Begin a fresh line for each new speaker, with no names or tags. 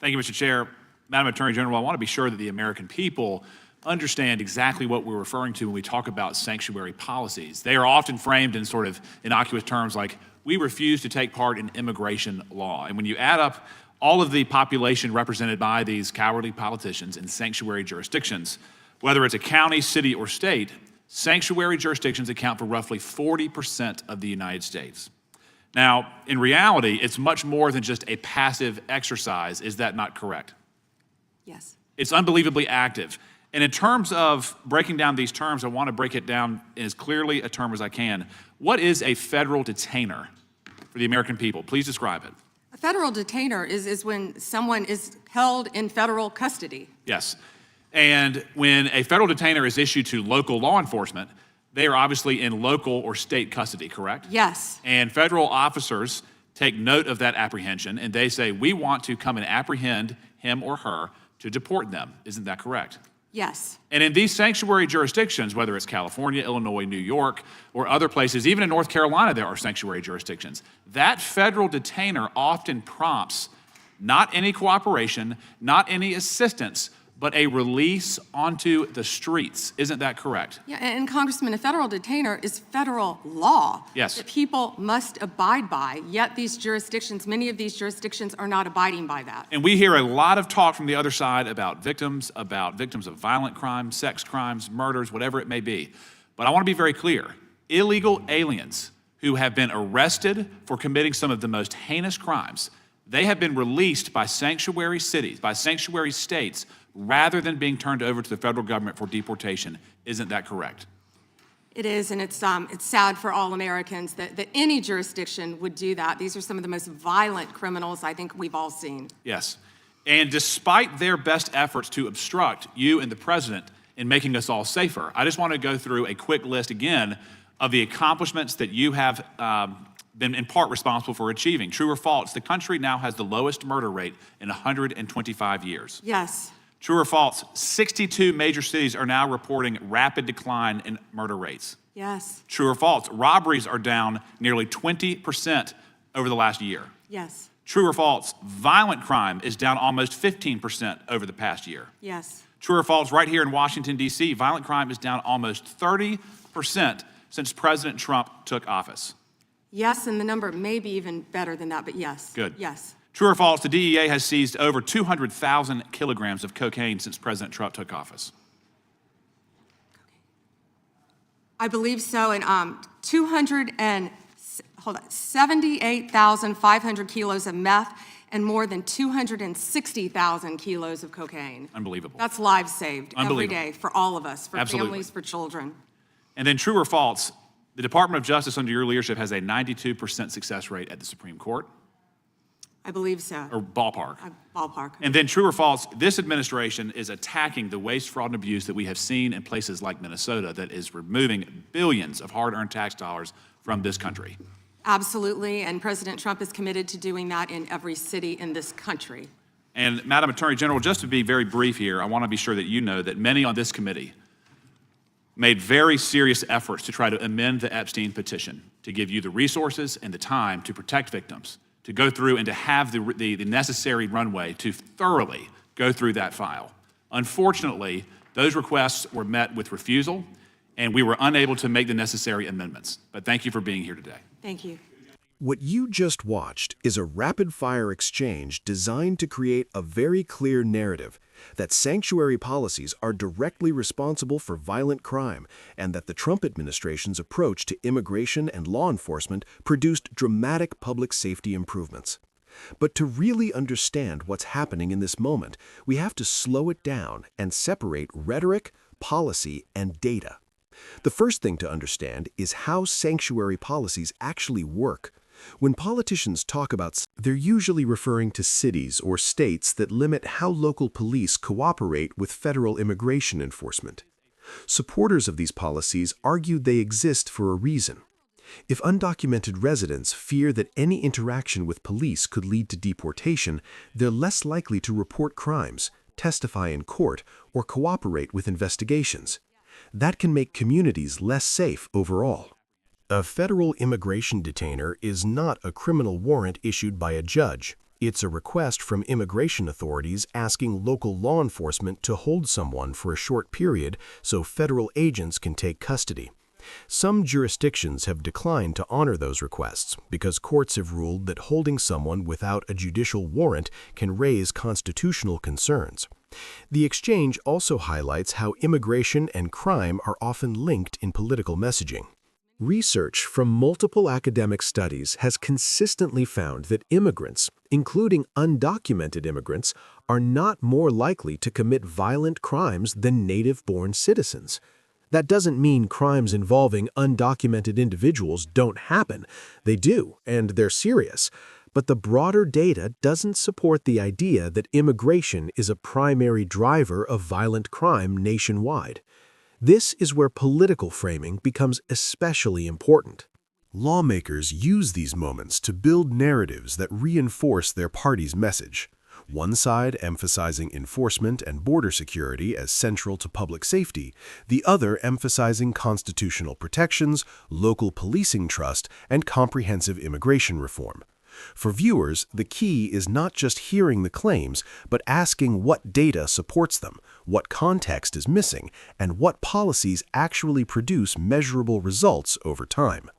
Thank you, Mr. Chair. Madam Attorney General, I want to be sure that the American people understand exactly what we're referring to when we talk about sanctuary policies. They are often framed in sort of innocuous terms like, we refuse to take part in immigration law. And when you add up all of the population represented by these cowardly politicians in sanctuary jurisdictions, whether it's a county, city, or state, sanctuary jurisdictions account for roughly 40% of the United States. Now, in reality, it's much more than just a passive exercise. Is that not correct?
Yes.
It's unbelievably active. And in terms of breaking down these terms, I want to break it down in as clearly a term as I can. What is a federal detainer for the American people? Please describe it.
A federal detainer is when someone is held in federal custody.
Yes. And when a federal detainer is issued to local law enforcement, they are obviously in local or state custody, correct?
Yes.
And federal officers take note of that apprehension, and they say, we want to come and apprehend him or her to deport them. Isn't that correct?
Yes.
And in these sanctuary jurisdictions, whether it's California, Illinois, New York, or other places, even in North Carolina, there are sanctuary jurisdictions. That federal detainer often prompts not any cooperation, not any assistance, but a release onto the streets. Isn't that correct?
Yeah, and Congressman, a federal detainer is federal law.
Yes.
That people must abide by, yet these jurisdictions, many of these jurisdictions are not abiding by that.
And we hear a lot of talk from the other side about victims of violent crime, sex crimes, murders, whatever it may be. But I want to be very clear. Illegal aliens who have been arrested for committing some of the most heinous crimes, they have been released by sanctuary cities, by sanctuary states, rather than being turned over to the federal government for deportation. Isn't that correct?
It is, and it's sad for all Americans that any jurisdiction would do that. These are some of the most violent criminals I think we've all seen.
Yes. And despite their best efforts to obstruct you and the president in making us all safer, I just want to go through a quick list again of the accomplishments that you have been in part responsible for achieving. True or false, the country now has the lowest murder rate in 125 years.
Yes.
True or false, 62 major cities are now reporting rapid decline in murder rates.
Yes.
True or false, robberies are down nearly 20% over the last year.
Yes.
True or false, violent crime is down almost 15% over the past year.
Yes.
True or false, right here in Washington, D.C., violent crime is down almost 30% since President Trump took office.
Yes, and the number may be even better than that, but yes.
Good.
Yes.
True or false, the DEA has seized over 200,000 kilograms of cocaine since President Trump took office.
I believe so, and 78,500 kilos of meth and more than 260,000 kilos of cocaine.
Unbelievable.
That's lives saved every day for all of us, for
Absolutely.
families, for children.
And then true or false, the Department of Justice under your leadership has a 92% success rate at the Supreme Court.
I believe so.
Or ballpark.
Ballpark.
And then true or false, this administration is attacking the waste, fraud, and abuse that we have seen in places like Minnesota that is removing billions of hard-earned tax dollars from this country.
Absolutely, and President Trump is committed to doing that in every city in this country.
And Madam Attorney General, just to be very brief here, I want to be sure that you know that many on this committee made very serious efforts to try to amend the Epstein petition to give you the resources and the time to protect victims, to go through and to have the necessary runway to thoroughly go through that file. Unfortunately, those requests were met with refusal, and we were unable to make the necessary amendments. But thank you for being here today.
Thank you.
What you just watched is a rapid-fire exchange designed to create a very clear narrative that sanctuary policies are directly responsible for violent crime and that the Trump administration's approach to immigration and law enforcement produced dramatic public safety improvements. But to really understand what's happening in this moment, we have to slow it down and separate rhetoric, policy, and data. The first thing to understand is how sanctuary policies actually work. When politicians talk about, they're usually referring to cities or states that limit how local police cooperate with federal immigration enforcement. Supporters of these policies argue they exist for a reason. If undocumented residents fear that any interaction with police could lead to deportation, they're less likely to report crimes, testify in court, or cooperate with investigations. That can make communities less safe overall. A federal immigration detainer is not a criminal warrant issued by a judge. It's a request from immigration authorities asking local law enforcement to hold someone for a short period so federal agents can take custody. Some jurisdictions have declined to honor those requests because courts have ruled that holding someone without a judicial warrant can raise constitutional concerns. The exchange also highlights how immigration and crime are often linked in political messaging. Research from multiple academic studies has consistently found that immigrants, including undocumented immigrants, are not more likely to commit violent crimes than native-born citizens. That doesn't mean crimes involving undocumented individuals don't happen. They do, and they're serious. But the broader data doesn't support the idea that immigration is a primary driver of violent crime nationwide. This is where political framing becomes especially important. Lawmakers use these moments to build narratives that reinforce their party's message. One side emphasizing enforcement and border security as central to public safety, the other emphasizing constitutional protections, local policing trust, and comprehensive immigration reform. For viewers, the key is not just hearing the claims, but asking what data supports them, what context is missing, and what policies actually produce measurable results over time.